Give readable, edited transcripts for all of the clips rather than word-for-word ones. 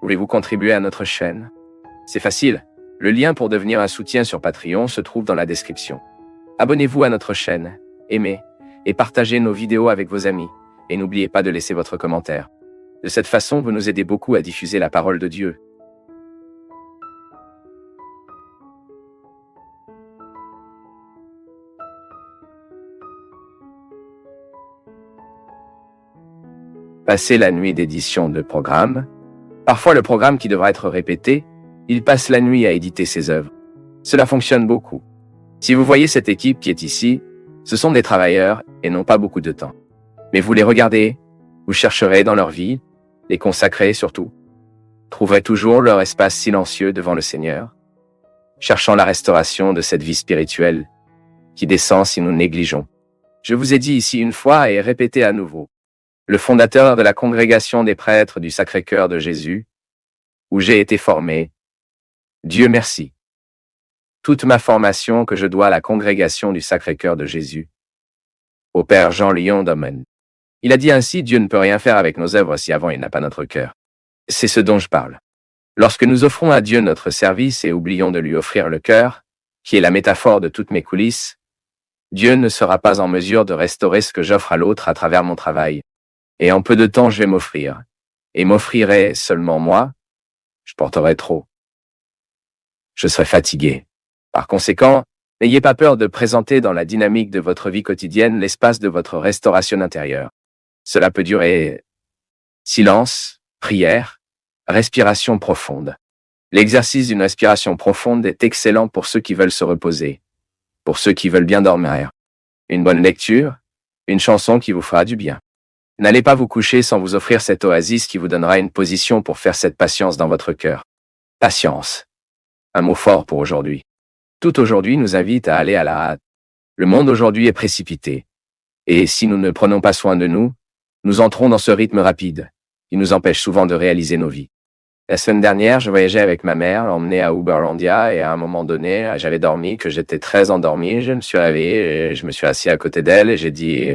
Voulez-vous contribuer à notre chaîne? C'est facile. Le lien pour devenir un soutien sur Patreon se trouve dans la description. Abonnez-vous à notre chaîne, aimez et partagez nos vidéos avec vos amis. Et n'oubliez pas de laisser votre commentaire. De cette façon, vous nous aidez beaucoup à diffuser la parole de Dieu. Passer la nuit d'édition de programme. Parfois, le programme qui devra être répété, il passe la nuit à éditer ses œuvres. Cela fonctionne beaucoup. Si vous voyez cette équipe qui est ici, ce sont des travailleurs et n'ont pas beaucoup de temps. Mais vous les regardez, vous chercherez dans leur vie, les consacrer surtout. Trouverez toujours leur espace silencieux devant le Seigneur, cherchant la restauration de cette vie spirituelle qui descend si nous négligeons. Je vous ai dit ici une fois et répété à nouveau. Le fondateur de la congrégation des prêtres du Sacré-Cœur de Jésus, où j'ai été formé, Dieu merci. Toute ma formation que je dois à la congrégation du Sacré-Cœur de Jésus, au Père Jean-Léon Domen. Il a dit ainsi, Dieu ne peut rien faire avec nos œuvres si avant il n'a pas notre cœur. C'est ce dont je parle. Lorsque nous offrons à Dieu notre service et oublions de lui offrir le cœur, qui est la métaphore de toutes mes coulisses, Dieu ne sera pas en mesure de restaurer ce que j'offre à l'autre à travers mon travail. Et en peu de temps, je vais m'offrir. Et m'offrirai seulement moi, je porterai trop. Je serai fatigué. Par conséquent, n'ayez pas peur de présenter dans la dynamique de votre vie quotidienne l'espace de votre restauration intérieure. Cela peut durer silence, prière, respiration profonde. L'exercice d'une respiration profonde est excellent pour ceux qui veulent se reposer, pour ceux qui veulent bien dormir. Une bonne lecture, une chanson qui vous fera du bien. N'allez pas vous coucher sans vous offrir cette oasis qui vous donnera une position pour faire cette patience dans votre cœur. Patience. Un mot fort pour aujourd'hui. Tout aujourd'hui nous invite à aller à la hâte. Le monde aujourd'hui est précipité. Et si nous ne prenons pas soin de nous, nous entrons dans ce rythme rapide, qui nous empêche souvent de réaliser nos vies. La semaine dernière, je voyageais avec ma mère, l'emmenée à Uberlandia, et à un moment donné, j'avais dormi, que j'étais très endormi, je me suis réveillé, et je me suis assis à côté d'elle, et j'ai dit...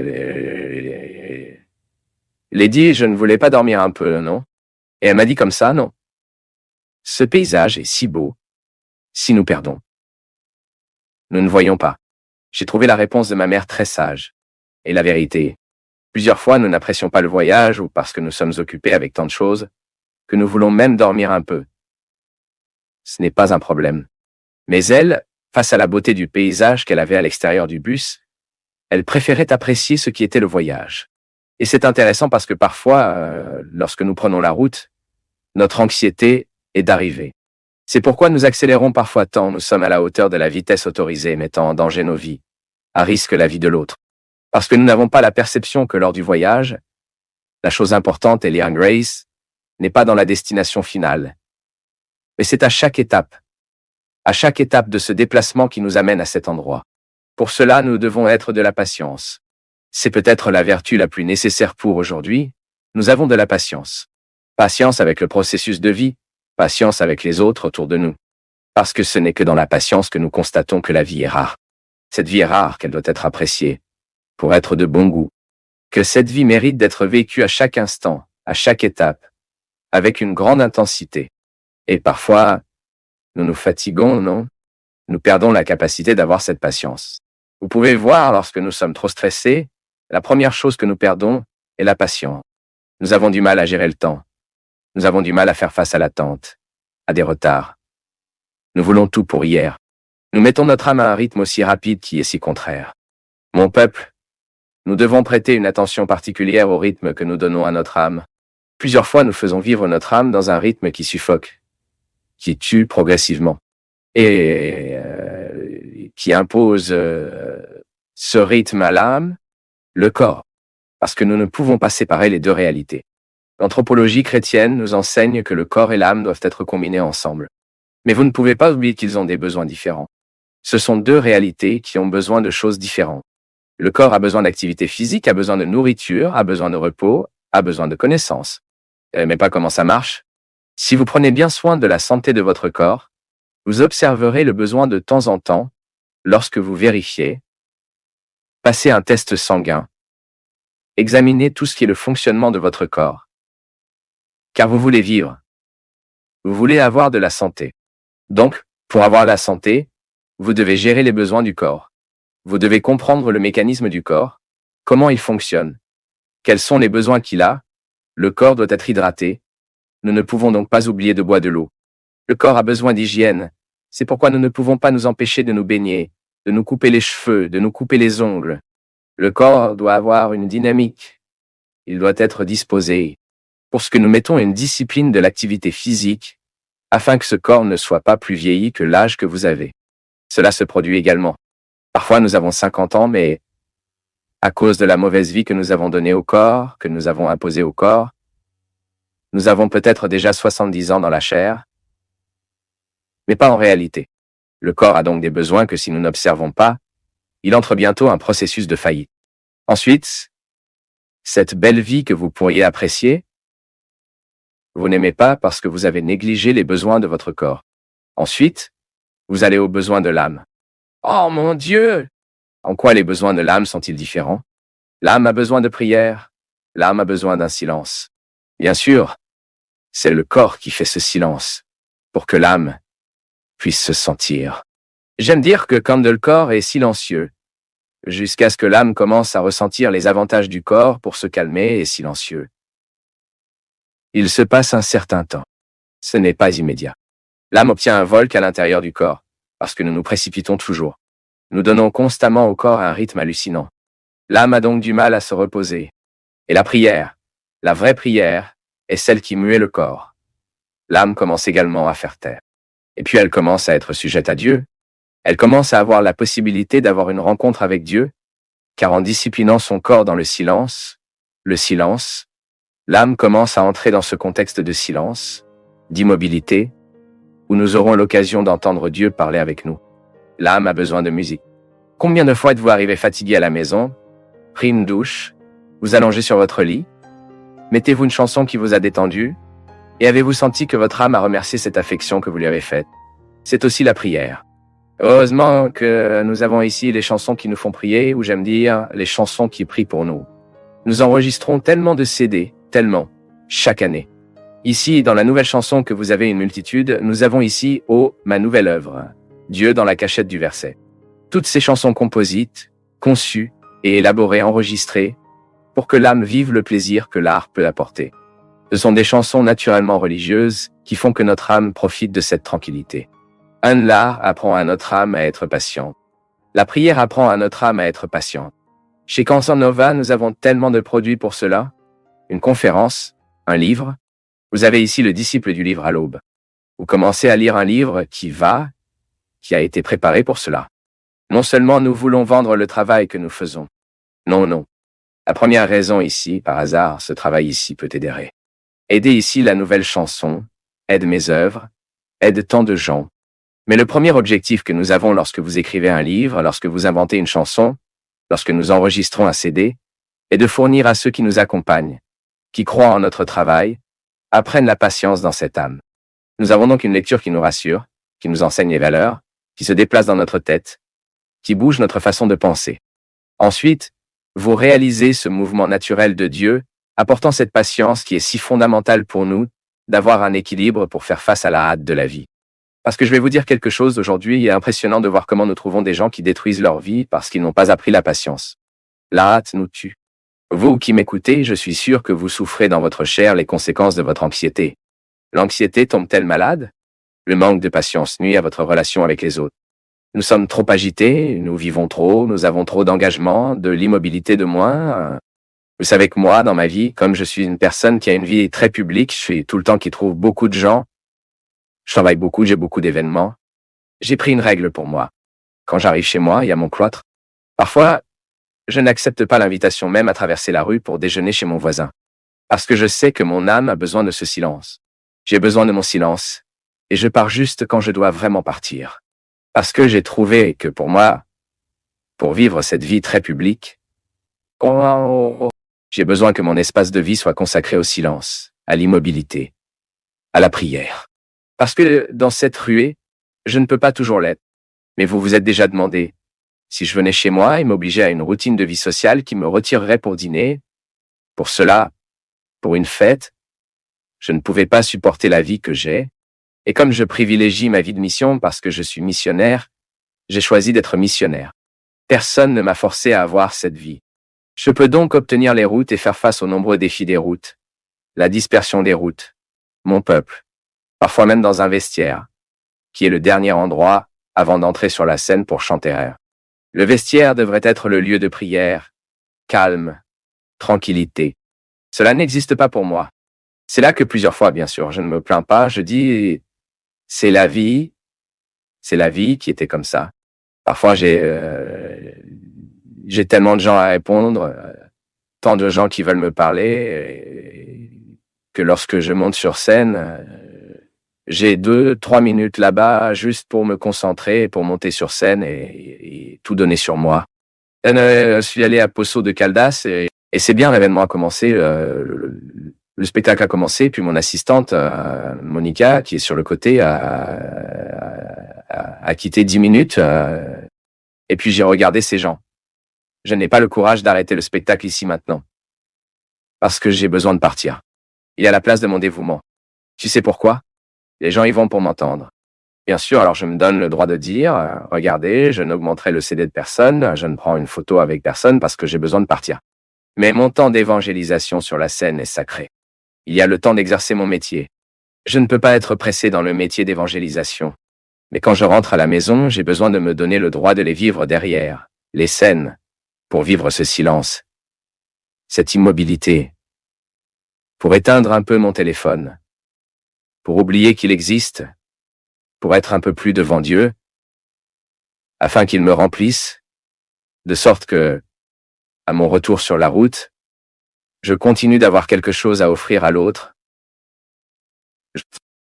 Lady, je ne voulais pas dormir un peu, non? Et elle m'a dit comme ça, non. Ce paysage est si beau. Si nous perdons. Nous ne voyons pas. J'ai trouvé la réponse de ma mère très sage. Et la vérité. Plusieurs fois, nous n'apprécions pas le voyage ou parce que nous sommes occupés avec tant de choses, que nous voulons même dormir un peu. Ce n'est pas un problème. Mais elle, face à la beauté du paysage qu'elle avait à l'extérieur du bus, elle préférait apprécier ce qui était le voyage. Et c'est intéressant parce que parfois, lorsque nous prenons la route, notre anxiété est d'arriver. C'est pourquoi nous accélérons parfois tant nous sommes à la hauteur de la vitesse autorisée, mettant en danger nos vies, à risque la vie de l'autre. Parce que nous n'avons pas la perception que lors du voyage, la chose importante, Elian Grace, n'est pas dans la destination finale. Mais c'est à chaque étape de ce déplacement qui nous amène à cet endroit. Pour cela, nous devons être de la patience. C'est peut-être la vertu la plus nécessaire pour aujourd'hui. Nous avons de la patience. Patience avec le processus de vie, patience avec les autres autour de nous. Parce que ce n'est que dans la patience que nous constatons que la vie est rare. Cette vie est rare, qu'elle doit être appréciée, pour être de bon goût. Que cette vie mérite d'être vécue à chaque instant, à chaque étape, avec une grande intensité. Et parfois, nous nous fatiguons, non? Nous perdons la capacité d'avoir cette patience. Vous pouvez voir, lorsque nous sommes trop stressés, la première chose que nous perdons est la patience. Nous avons du mal à gérer le temps. Nous avons du mal à faire face à l'attente, à des retards. Nous voulons tout pour hier. Nous mettons notre âme à un rythme aussi rapide qui est si contraire. Mon peuple, nous devons prêter une attention particulière au rythme que nous donnons à notre âme. Plusieurs fois, nous faisons vivre notre âme dans un rythme qui suffoque, qui tue progressivement, et qui impose ce rythme à l'âme, le corps, parce que nous ne pouvons pas séparer les deux réalités. L'anthropologie chrétienne nous enseigne que le corps et l'âme doivent être combinés ensemble. Mais vous ne pouvez pas oublier qu'ils ont des besoins différents. Ce sont deux réalités qui ont besoin de choses différentes. Le corps a besoin d'activité physique, a besoin de nourriture, a besoin de repos, a besoin de connaissances. Mais pas comment ça marche? Si vous prenez bien soin de la santé de votre corps, vous observerez le besoin de temps en temps, lorsque vous vérifiez, passez un test sanguin, examinez tout ce qui est le fonctionnement de votre corps. Car vous voulez vivre. Vous voulez avoir de la santé. Donc, pour avoir la santé, vous devez gérer les besoins du corps. Vous devez comprendre le mécanisme du corps, comment il fonctionne, quels sont les besoins qu'il a. Le corps doit être hydraté. Nous ne pouvons donc pas oublier de boire de l'eau. Le corps a besoin d'hygiène. C'est pourquoi nous ne pouvons pas nous empêcher de nous baigner, de nous couper les cheveux, de nous couper les ongles. Le corps doit avoir une dynamique. Il doit être disposé. Pour ce que nous mettons une discipline de l'activité physique, afin que ce corps ne soit pas plus vieilli que l'âge que vous avez. Cela se produit également. Parfois nous avons 50 ans, mais à cause de la mauvaise vie que nous avons donnée au corps, que nous avons imposée au corps, nous avons peut-être déjà 70 ans dans la chair, mais pas en réalité. Le corps a donc des besoins que si nous n'observons pas, il entre bientôt un processus de faillite. Ensuite, cette belle vie que vous pourriez apprécier, vous n'aimez pas parce que vous avez négligé les besoins de votre corps. Ensuite, vous allez aux besoins de l'âme. Oh mon Dieu! En quoi les besoins de l'âme sont-ils différents? L'âme a besoin de prière, l'âme a besoin d'un silence. Bien sûr, c'est le corps qui fait ce silence, pour que l'âme puisse se sentir. J'aime dire que quand le corps est silencieux, jusqu'à ce que l'âme commence à ressentir les avantages du corps pour se calmer et silencieux, il se passe un certain temps. Ce n'est pas immédiat. L'âme obtient un vol qu'à l'intérieur du corps, parce que nous nous précipitons toujours. Nous donnons constamment au corps un rythme hallucinant. L'âme a donc du mal à se reposer. Et la prière, la vraie prière, est celle qui muait le corps. L'âme commence également à faire taire. Et puis elle commence à être sujette à Dieu. Elle commence à avoir la possibilité d'avoir une rencontre avec Dieu, car en disciplinant son corps dans le silence, l'âme commence à entrer dans ce contexte de silence, d'immobilité, où nous aurons l'occasion d'entendre Dieu parler avec nous. L'âme a besoin de musique. Combien de fois êtes-vous arrivé fatigué à la maison, pris une douche, vous allongez sur votre lit, mettez-vous une chanson qui vous a détendu, et avez-vous senti que votre âme a remercié cette affection que vous lui avez faite? C'est aussi la prière. Heureusement que nous avons ici les chansons qui nous font prier, ou j'aime dire, les chansons qui prient pour nous. Nous enregistrons tellement de CD, tellement, chaque année. Ici, dans la nouvelle chanson que vous avez une multitude, nous avons ici, oh, ma nouvelle œuvre, Dieu dans la cachette du verset. Toutes ces chansons composites, conçues et élaborées, enregistrées, pour que l'âme vive le plaisir que l'art peut apporter. Ce sont des chansons naturellement religieuses qui font que notre âme profite de cette tranquillité. L'art apprend à notre âme à être patiente. La prière apprend à notre âme à être patiente. Chez Canson Nova, nous avons tellement de produits pour cela. Une conférence, un livre. Vous avez ici le disciple du livre à l'aube. Vous commencez à lire un livre qui a été préparé pour cela. Non seulement nous voulons vendre le travail que nous faisons. Non. La première raison ici, par hasard, ce travail ici peut aider. Aider ici la nouvelle chanson, aide mes œuvres, aide tant de gens. Mais le premier objectif que nous avons lorsque vous écrivez un livre, lorsque vous inventez une chanson, lorsque nous enregistrons un CD, est de fournir à ceux qui nous accompagnent, qui croient en notre travail, apprennent la patience dans cette âme. Nous avons donc une lecture qui nous rassure, qui nous enseigne les valeurs, qui se déplace dans notre tête, qui bouge notre façon de penser. Ensuite, vous réalisez ce mouvement naturel de Dieu, apportant cette patience qui est si fondamentale pour nous, d'avoir un équilibre pour faire face à la hâte de la vie. Parce que je vais vous dire quelque chose aujourd'hui, il est impressionnant de voir comment nous trouvons des gens qui détruisent leur vie parce qu'ils n'ont pas appris la patience. La hâte nous tue. Vous qui m'écoutez, je suis sûr que vous souffrez dans votre chair les conséquences de votre anxiété. L'anxiété tombe-t-elle malade? Le manque de patience nuit à votre relation avec les autres. Nous sommes trop agités, nous vivons trop, nous avons trop d'engagement, de l'immobilité de moins. Vous savez que moi, dans ma vie, comme je suis une personne qui a une vie très publique, je suis tout le temps qui trouve beaucoup de gens. Je travaille beaucoup, j'ai beaucoup d'événements. J'ai pris une règle pour moi. Quand j'arrive chez moi, il y a mon cloître. Parfois, je n'accepte pas l'invitation même à traverser la rue pour déjeuner chez mon voisin. Parce que je sais que mon âme a besoin de ce silence. J'ai besoin de mon silence. Et je pars juste quand je dois vraiment partir. Parce que j'ai trouvé que pour moi, pour vivre cette vie très publique, j'ai besoin que mon espace de vie soit consacré au silence, à l'immobilité, à la prière. Parce que dans cette ruée, je ne peux pas toujours l'être. Mais vous vous êtes déjà demandé, si je venais chez moi et m'obligeais à une routine de vie sociale qui me retirerait pour dîner, pour cela, pour une fête, je ne pouvais pas supporter la vie que j'ai, Et comme je privilégie ma vie de mission parce que je suis missionnaire, j'ai choisi d'être missionnaire. Personne ne m'a forcé à avoir cette vie. Je peux donc obtenir les routes et faire face aux nombreux défis des routes. La dispersion des routes. Mon peuple. Parfois même dans un vestiaire, qui est le dernier endroit avant d'entrer sur la scène pour chanter. Le vestiaire devrait être le lieu de prière, calme, tranquillité. Cela n'existe pas pour moi. C'est là que plusieurs fois, bien sûr, je ne me plains pas, je dis, c'est la vie qui était comme ça. Parfois, j'ai tellement de gens à répondre, tant de gens qui veulent me parler, que lorsque je monte sur scène, j'ai 2-3 minutes là-bas juste pour me concentrer, pour monter sur scène et tout donner sur moi. Je suis allé à Poço de Caldas et c'est bien, l'événement a commencé, le spectacle a commencé, puis mon assistante, Monica, qui est sur le côté, a quitté 10 minutes, et puis j'ai regardé ces gens. Je n'ai pas le courage d'arrêter le spectacle ici maintenant. Parce que j'ai besoin de partir. Il y a la place de mon dévouement. Tu sais pourquoi? Les gens y vont pour m'entendre. Bien sûr, alors je me donne le droit de dire, regardez, je n'augmenterai le CD de personne, je ne prends une photo avec personne parce que j'ai besoin de partir. Mais mon temps d'évangélisation sur la scène est sacré. Il y a le temps d'exercer mon métier. Je ne peux pas être pressé dans le métier d'évangélisation. Mais quand je rentre à la maison, j'ai besoin de me donner le droit de les vivre derrière, les scènes, pour vivre ce silence, cette immobilité, pour éteindre un peu mon téléphone, pour oublier qu'il existe, pour être un peu plus devant Dieu, afin qu'il me remplisse, de sorte que, à mon retour sur la route, je continue d'avoir quelque chose à offrir à l'autre.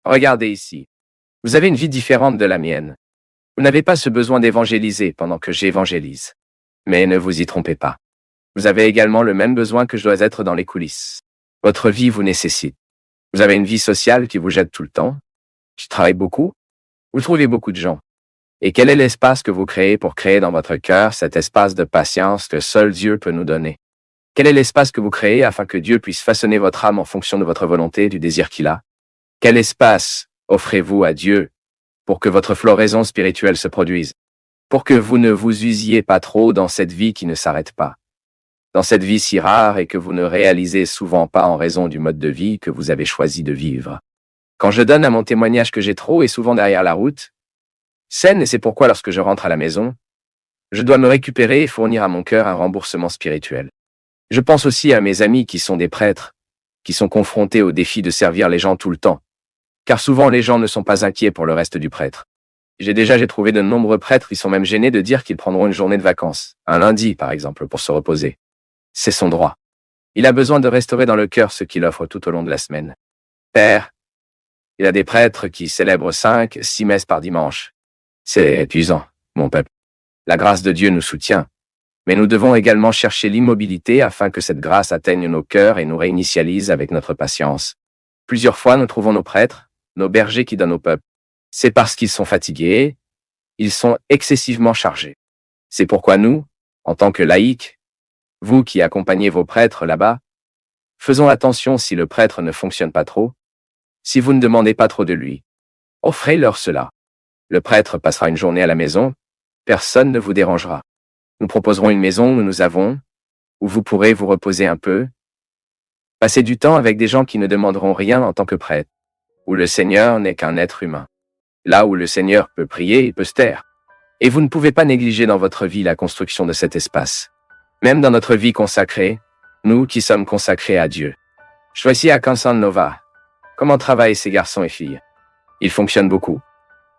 Regardez ici. Vous avez une vie différente de la mienne. Vous n'avez pas ce besoin d'évangéliser pendant que j'évangélise. Mais ne vous y trompez pas. Vous avez également le même besoin que je dois être dans les coulisses. Votre vie vous nécessite. Vous avez une vie sociale qui vous jette tout le temps. Tu travailles beaucoup. Vous trouvez beaucoup de gens. Et quel est l'espace que vous créez pour créer dans votre cœur cet espace de patience que seul Dieu peut nous donner? Quel est l'espace que vous créez afin que Dieu puisse façonner votre âme en fonction de votre volonté et du désir qu'il a? Quel espace offrez-vous à Dieu pour que votre floraison spirituelle se produise? Pour que vous ne vous usiez pas trop dans cette vie qui ne s'arrête pas. Dans cette vie si rare et que vous ne réalisez souvent pas en raison du mode de vie que vous avez choisi de vivre. Quand je donne à mon témoignage que j'ai trop et souvent derrière la route, scène, et c'est pourquoi lorsque je rentre à la maison, je dois me récupérer et fournir à mon cœur un remboursement spirituel. Je pense aussi à mes amis qui sont des prêtres, qui sont confrontés au défi de servir les gens tout le temps. Car souvent les gens ne sont pas inquiets pour le reste du prêtre. J'ai trouvé de nombreux prêtres qui sont même gênés de dire qu'ils prendront une journée de vacances, un lundi par exemple, pour se reposer. C'est son droit. Il a besoin de restaurer dans le cœur ce qu'il offre tout au long de la semaine. Père, il y a des prêtres qui célèbrent 5-6 messes par dimanche. C'est épuisant, mon peuple. La grâce de Dieu nous soutient. Mais nous devons également chercher l'immobilité afin que cette grâce atteigne nos cœurs et nous réinitialise avec notre patience. Plusieurs fois, nous trouvons nos prêtres, nos bergers qui donnent au peuple. C'est parce qu'ils sont fatigués, ils sont excessivement chargés. C'est pourquoi nous, en tant que laïcs, vous qui accompagnez vos prêtres là-bas, faisons attention si le prêtre ne fonctionne pas trop, si vous ne demandez pas trop de lui. Offrez-leur cela. Le prêtre passera une journée à la maison, personne ne vous dérangera. Nous proposerons une maison où nous avons, où vous pourrez vous reposer un peu, passer du temps avec des gens qui ne demanderont rien en tant que prêtre, où le Seigneur n'est qu'un être humain. Là où le Seigneur peut prier, il peut se taire. Et vous ne pouvez pas négliger dans votre vie la construction de cet espace. Même dans notre vie consacrée, nous qui sommes consacrés à Dieu. Choisis à Cansan Nova. Comment travaillent ces garçons et filles? Ils fonctionnent beaucoup.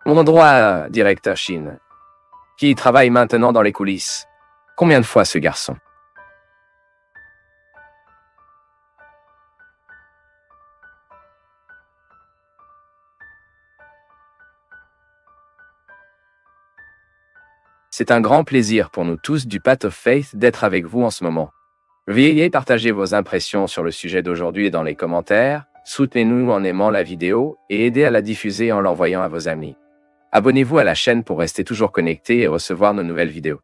Mon endroit, directeur Chine, qui travaille maintenant dans les coulisses. Combien de fois ce garçon? C'est un grand plaisir pour nous tous du Path of Faith d'être avec vous en ce moment. Veuillez partager vos impressions sur le sujet d'aujourd'hui dans les commentaires, soutenez-nous en aimant la vidéo et aidez à la diffuser en l'envoyant à vos amis. Abonnez-vous à la chaîne pour rester toujours connecté et recevoir nos nouvelles vidéos.